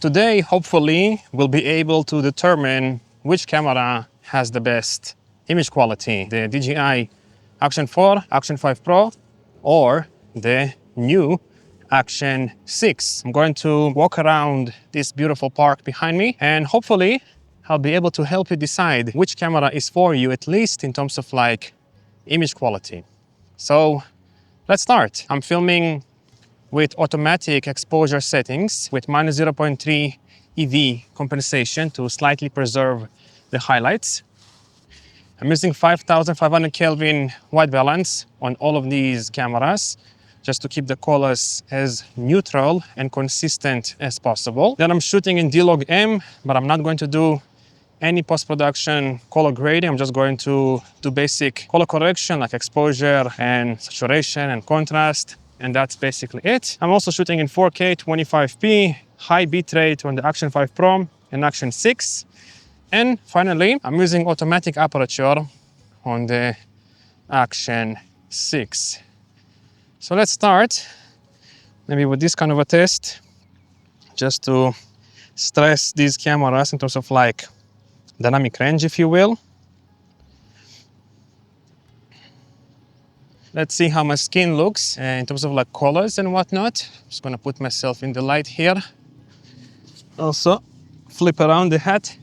Today, hopefully, we'll be able to determine which camera has the best image quality, the DJI Action 4, Action 5 Pro, or the new Action 6. I'm going to walk around this beautiful park behind me, and hopefully I'll be able to help you decide which camera is for you, at least in terms of like image quality. So let's start. I'm filming with automatic exposure settings with minus 0.3 EV compensation to slightly preserve the highlights. I'm using 5500 Kelvin white balance on all of these cameras just to keep the colors as neutral and consistent as possible. Then I'm shooting in D-Log M, but I'm not going to do any post-production color grading. I'm just going to do basic color correction like exposure and saturation and contrast. And that's basically it. I'm also shooting in 4K 25p, high bitrate on the Action 5 Pro and Action 6. And finally, I'm using automatic aperture on the Action 6. So let's start maybe with this kind of a test, just to stress these cameras in terms of like dynamic range, if you will. Let's see how my skin looks in terms of like colors and whatnot. I'm just gonna put myself in the light here. Also, flip around the hat,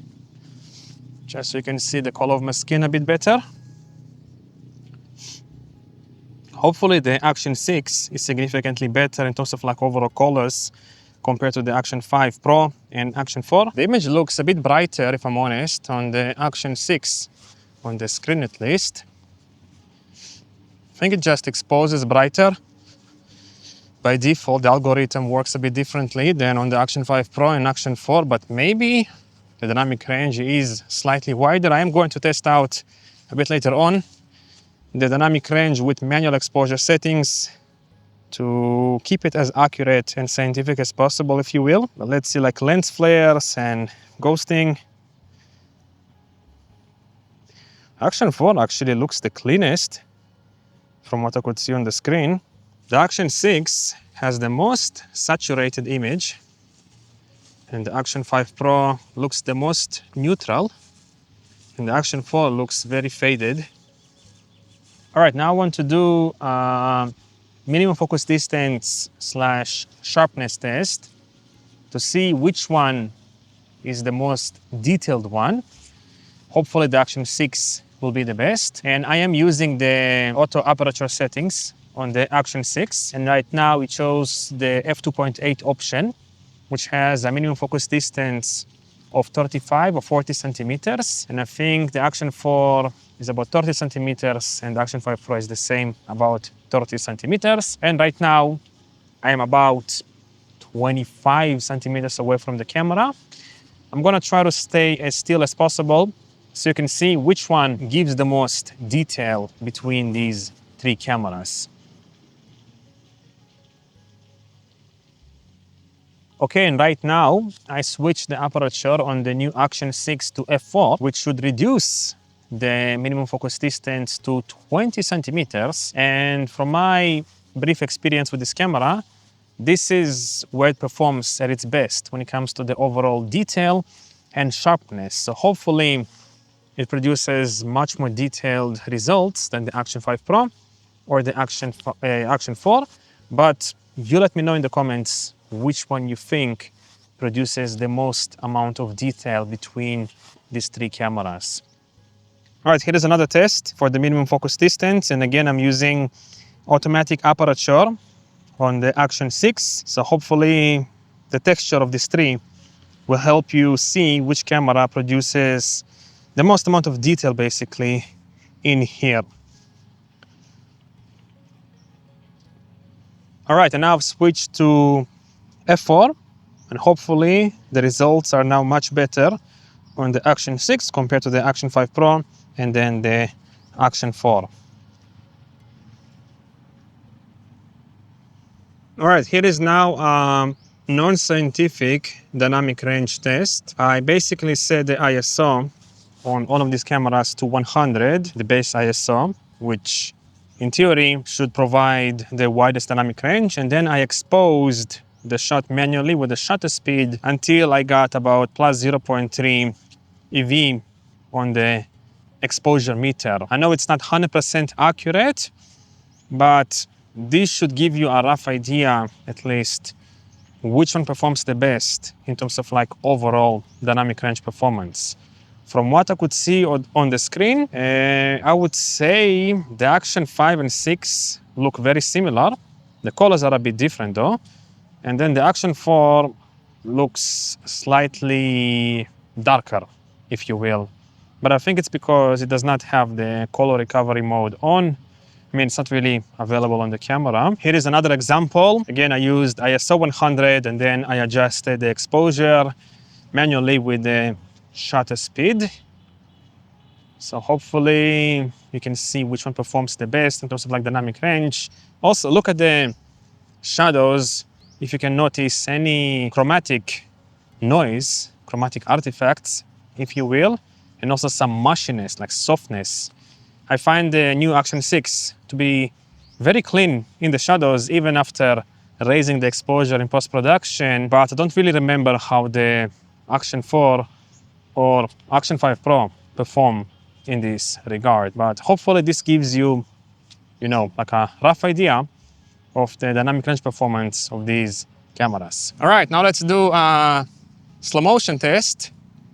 just so you can see the color of my skin a bit better. Hopefully the Action 6 is significantly better in terms of like overall colors compared to the Action 5 Pro and Action 4. The image looks a bit brighter, if I'm honest, on the Action 6, on the screen at least. I think it just exposes brighter. By default, the algorithm works a bit differently than on the Action 5 Pro and Action 4, but maybe the dynamic range is slightly wider. I am going to test out a bit later on the dynamic range with manual exposure settings to keep it as accurate and scientific as possible, if you will. But let's see like lens flares and ghosting. Action 4 actually looks the cleanest from what I could see on the screen. The Action 6 has the most saturated image, and the Action 5 Pro looks the most neutral, and the Action 4 looks very faded. All right, now I want to do a minimum focus distance / sharpness test to see which one is the most detailed one. Hopefully the Action 6 will be the best. And I am using the auto aperture settings on the Action 6. And right now it shows the f2.8 option, which has a minimum focus distance of 35 or 40 centimeters. And I think the Action 4 is about 30 centimeters and the Action 5 Pro is the same, about 30 centimeters. And right now I am about 25 centimeters away from the camera. I'm gonna try to stay as still as possible so you can see which one gives the most detail between these three cameras. Okay, and right now I switched the aperture on the new Action 6 to f4, which should reduce the minimum focus distance to 20 centimeters. And from my brief experience with this camera, this is where it performs at its best when it comes to the overall detail and sharpness. So hopefully it produces much more detailed results than the Action 5 Pro or the Action 4. But you let me know in the comments which one you think produces the most amount of detail between these three cameras. All right, here is another test for the minimum focus distance. And again, I'm using automatic aperture on the Action 6. So hopefully the texture of these three will help you see which camera produces the most amount of detail basically in here. All right, and now I've switched to f4, and hopefully the results are now much better on the Action 6 compared to the Action 5 Pro and then the Action 4. All right, here is now a non-scientific dynamic range test. I basically set the ISO on all of these cameras to 100, the base ISO, which in theory should provide the widest dynamic range. And then I exposed the shot manually with the shutter speed until I got about plus 0.3 EV on the exposure meter. I know it's not 100% accurate, but this should give you a rough idea, at least, which one performs the best in terms of like overall dynamic range performance. From what I could see on the screen, I would say the Action 5 and 6 look very similar. The colors are a bit different though. And then the Action 4 looks slightly darker, if you will. But I think it's because it does not have the color recovery mode on. I mean, it's not really available on the camera. Here is another example. Again, I used ISO 100 and then I adjusted the exposure manually with the shutter speed. So hopefully you can see which one performs the best in terms of like dynamic range. Also, look at the shadows. If you can notice any chromatic noise, chromatic artifacts, if you will, and also some mushiness, like softness. I find the new Action 6 to be very clean in the shadows, even after raising the exposure in post-production, but I don't really remember how the Action 4 or Action 5 Pro perform in this regard. But hopefully this gives you, like a rough idea of the dynamic range performance of these cameras. All right, now let's do a slow motion test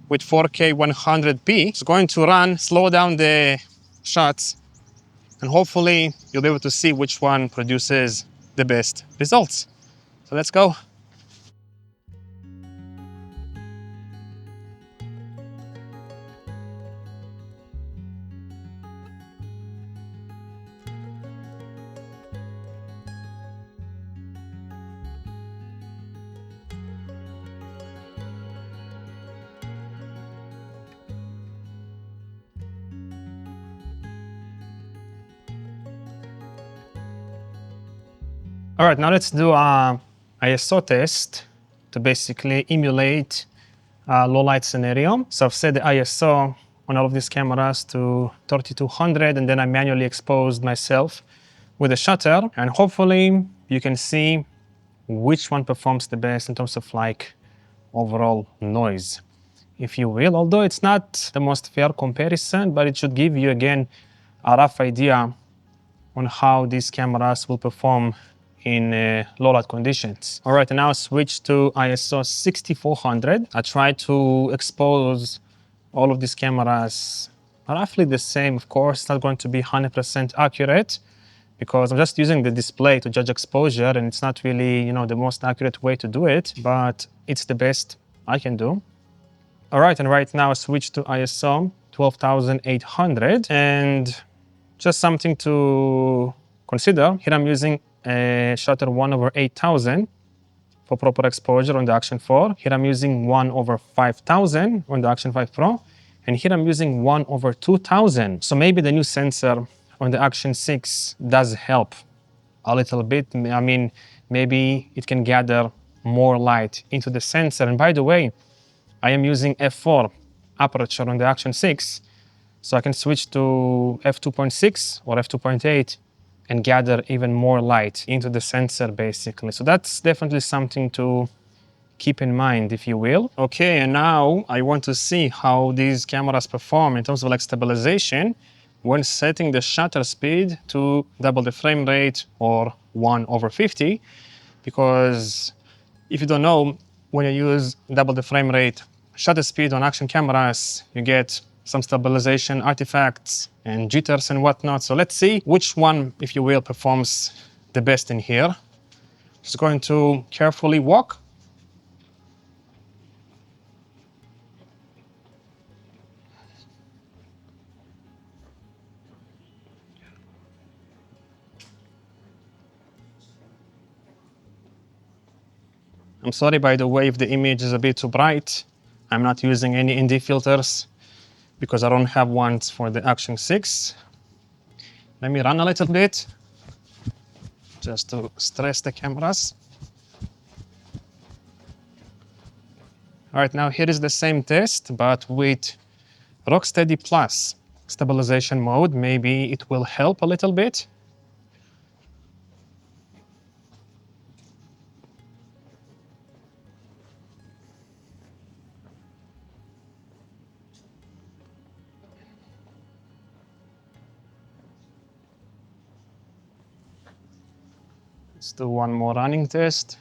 with 4K 100p. It's going to slow down the shots, and hopefully you'll be able to see which one produces the best results. So let's go. All right, now let's do a ISO test to basically emulate a low light scenario. So I've set the ISO on all of these cameras to 3200, and then I manually exposed myself with a shutter, and hopefully you can see which one performs the best in terms of like overall noise, if you will. Although it's not the most fair comparison, but it should give you again a rough idea on how these cameras will perform in low light conditions. All right, and now switch to ISO 6400. I try to expose all of these cameras roughly the same. Of course, it's not going to be 100% accurate because I'm just using the display to judge exposure, and it's not really, the most accurate way to do it, but it's the best I can do. All right, and right now I switch to ISO 12800, and just something to consider. Here I'm using a shutter 1/8000 for proper exposure on the Action 4. Here I'm using 1/5000 on the Action 5 Pro. And here I'm using 1/2000. So maybe the new sensor on the Action 6 does help a little bit. I mean, maybe it can gather more light into the sensor. And by the way, I am using f4 aperture on the Action 6. So I can switch to f2.6 or f2.8 and gather even more light into the sensor, basically. So that's definitely something to keep in mind, if you will. Okay, and now I want to see how these cameras perform in terms of like stabilization when setting the shutter speed to double the frame rate or 1/50. Because if you don't know, when you use double the frame rate shutter speed on action cameras, you get some stabilization artifacts and jitters and whatnot. So let's see which one, if you will, performs the best in here. Just going to carefully walk. I'm sorry, by the way, if the image is a bit too bright. I'm not using any ND filters because I don't have ones for the Action 6. Let me run a little bit just to stress the cameras. All right, now here is the same test, but with Rocksteady Plus stabilization mode. Maybe it will help a little bit. Let's do one more running test.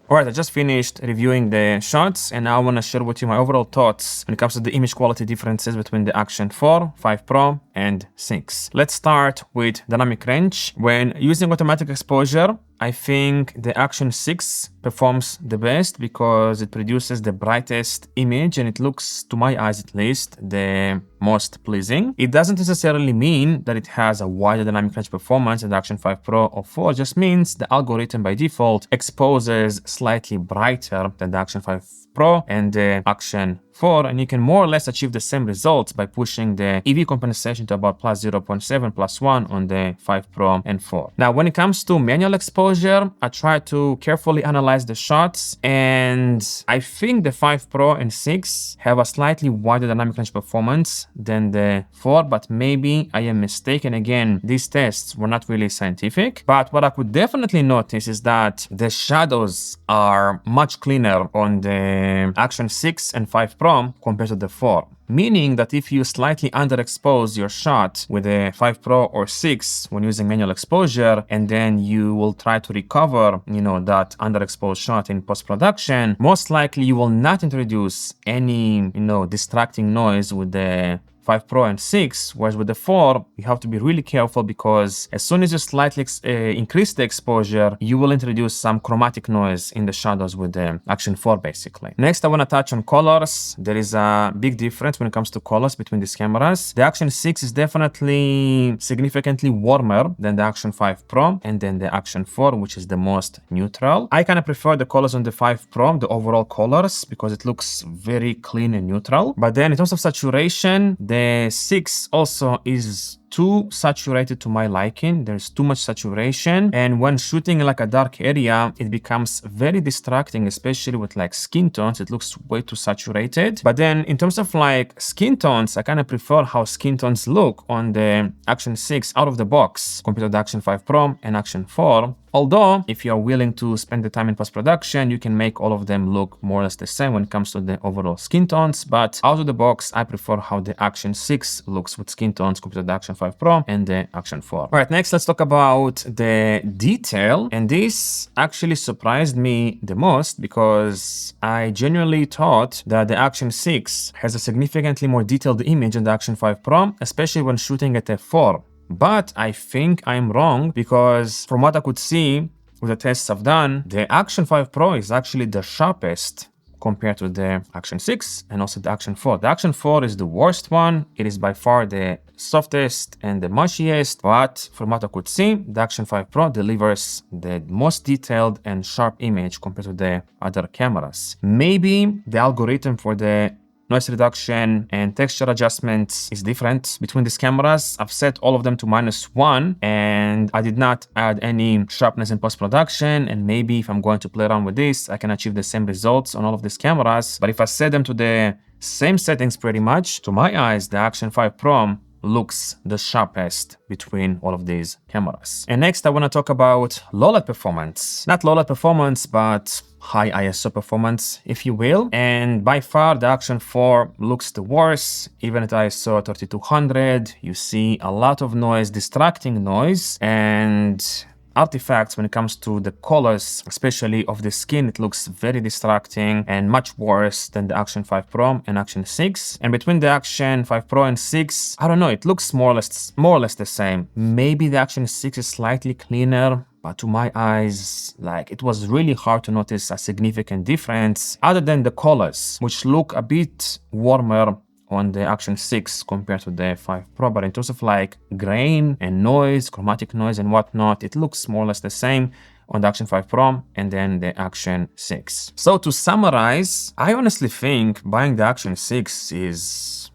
Alright, I just finished reviewing the shots and now I want to share with you my overall thoughts when it comes to the image quality differences between the Action 4, 5 Pro and 6. Let's start with dynamic range. When using automatic exposure, I think the Action 6 performs the best because it produces the brightest image and it looks, to my eyes at least, the most pleasing. It doesn't necessarily mean that it has a wider dynamic range performance than the Action 5 Pro or 4, it just means the algorithm by default exposes slightly brighter than the Action 5 Pro and the Action 4, and you can more or less achieve the same results by pushing the EV compensation to about plus 0.7, plus 1 on the 5 Pro and 4. Now, when it comes to manual exposure, I try to carefully analyze the shots, and I think the 5 Pro and 6 have a slightly wider dynamic range performance than the 4, but maybe I am mistaken. Again, these tests were not really scientific, but what I could definitely notice is that the shadows are much cleaner on the Action 6 and 5 Pro compared to the 4. Meaning that if you slightly underexpose your shot with a 5 Pro or 6 when using manual exposure, and then you will try to recover, that underexposed shot in post-production, most likely you will not introduce any, distracting noise with the 5 Pro and 6, whereas with the 4, you have to be really careful because as soon as you slightly increase the exposure, you will introduce some chromatic noise in the shadows with the Action 4, basically. Next, I want to touch on colors. There is a big difference when it comes to colors between these cameras. The Action 6 is definitely significantly warmer than the Action 5 Pro and then the Action 4, which is the most neutral. I kind of prefer the colors on the 5 Pro, the overall colors, because it looks very clean and neutral. But then in terms of saturation, the 6 also is too saturated to my liking. There's too much saturation, and when shooting in like a dark area, it becomes very distracting, especially with like skin tones. It looks way too saturated. But then in terms of like skin tones, I kind of prefer how skin tones look on the Action 6 out of the box compared to the Action 5 Pro and Action 4. Although, if you're willing to spend the time in post-production, you can make all of them look more or less the same when it comes to the overall skin tones. But out of the box, I prefer how the Action 6 looks with skin tones compared to the Action 5 Pro and the Action 4. All right, next, let's talk about the detail. And this actually surprised me the most because I genuinely thought that the Action 6 has a significantly more detailed image than the Action 5 Pro, especially when shooting at f4. But I think I'm wrong because from what I could see with the tests I've done, the Action 5 Pro is actually the sharpest compared to the Action 6 and also the Action 4. The Action 4 is the worst one. It is by far the softest and the mushiest, but from what I could see, the Action 5 Pro delivers the most detailed and sharp image compared to the other cameras. Maybe the algorithm for the noise reduction and texture adjustments is different between these cameras. I've set all of them to -1 and I did not add any sharpness in post-production, and maybe if I'm going to play around with this, I can achieve the same results on all of these cameras. But if I set them to the same settings pretty much, to my eyes, the Action 5 Pro looks the sharpest between all of these cameras. And next, I want to talk about low light performance. Not low light performance, but high ISO performance, if you will. And by far, the Action 4 looks the worst. Even at ISO 3200, you see a lot of noise, distracting noise, and artifacts when it comes to the colors, especially of the skin. It looks very distracting and much worse than the Action 5 Pro and Action 6. And between the Action 5 Pro and 6, I don't know, it looks more or less the same. Maybe the Action 6 is slightly cleaner, but to my eyes, like, it was really hard to notice a significant difference other than the colors, which look a bit warmer on the Action 6 compared to the 5 Pro. But in terms of like grain and noise, chromatic noise and whatnot, it looks more or less the same on the Action 5 Pro and then the Action 6. So to summarize, I honestly think buying the Action 6 is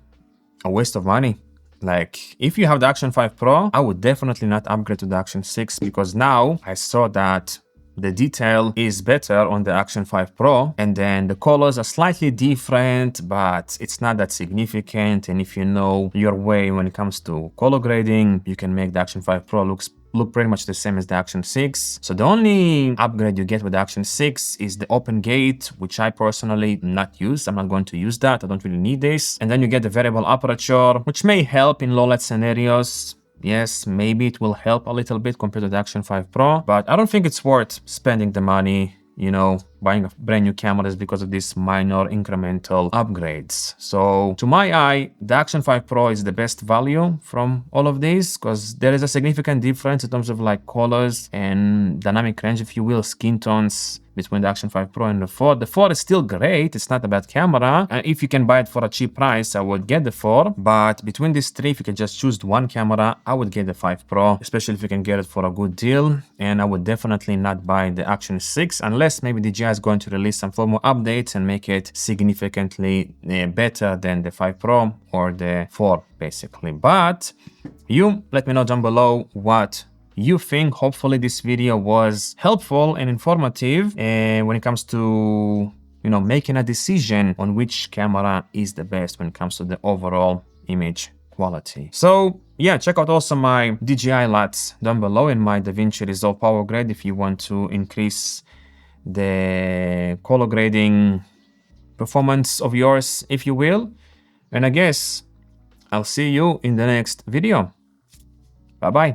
a waste of money. Like, if you have the Action 5 Pro, I would definitely not upgrade to the Action 6 because now I saw that the detail is better on the Action 5 Pro, and then the colors are slightly different, but it's not that significant. And if you know your way when it comes to color grading, you can make the Action 5 Pro looks look pretty much the same as the Action 6. So the only upgrade you get with the Action 6 is the open gate, which I personally not use. I'm not going to use that. I don't really need this. And then you get the variable aperture, which may help in low light scenarios. Yes, maybe it will help a little bit compared to the Action 5 Pro, but I don't think it's worth spending the money, you know, buying a brand new cameras because of these minor incremental upgrades. So to my eye, the Action 5 Pro is the best value from all of these because there is a significant difference in terms of like colors and dynamic range, if you will, skin tones between the Action 5 Pro and the 4. The 4 is still great. It's not a bad camera. And if you can buy it for a cheap price, I would get the 4. But between these three, if you can just choose one camera, I would get the 5 Pro, especially if you can get it for a good deal. And I would definitely not buy the Action 6 unless maybe DJI is going to release some firmware updates and make it significantly better than the 5 Pro or the 4, basically. But you let me know down below what you think. Hopefully this video was helpful and informative when it comes to, you know, making a decision on which camera is the best when it comes to the overall image quality. So yeah, check out also my DJI LUTs down below and my DaVinci Resolve Power Grade if you want to increase the color grading performance of yours, if you will. And I guess I'll see you in the next video. Bye bye.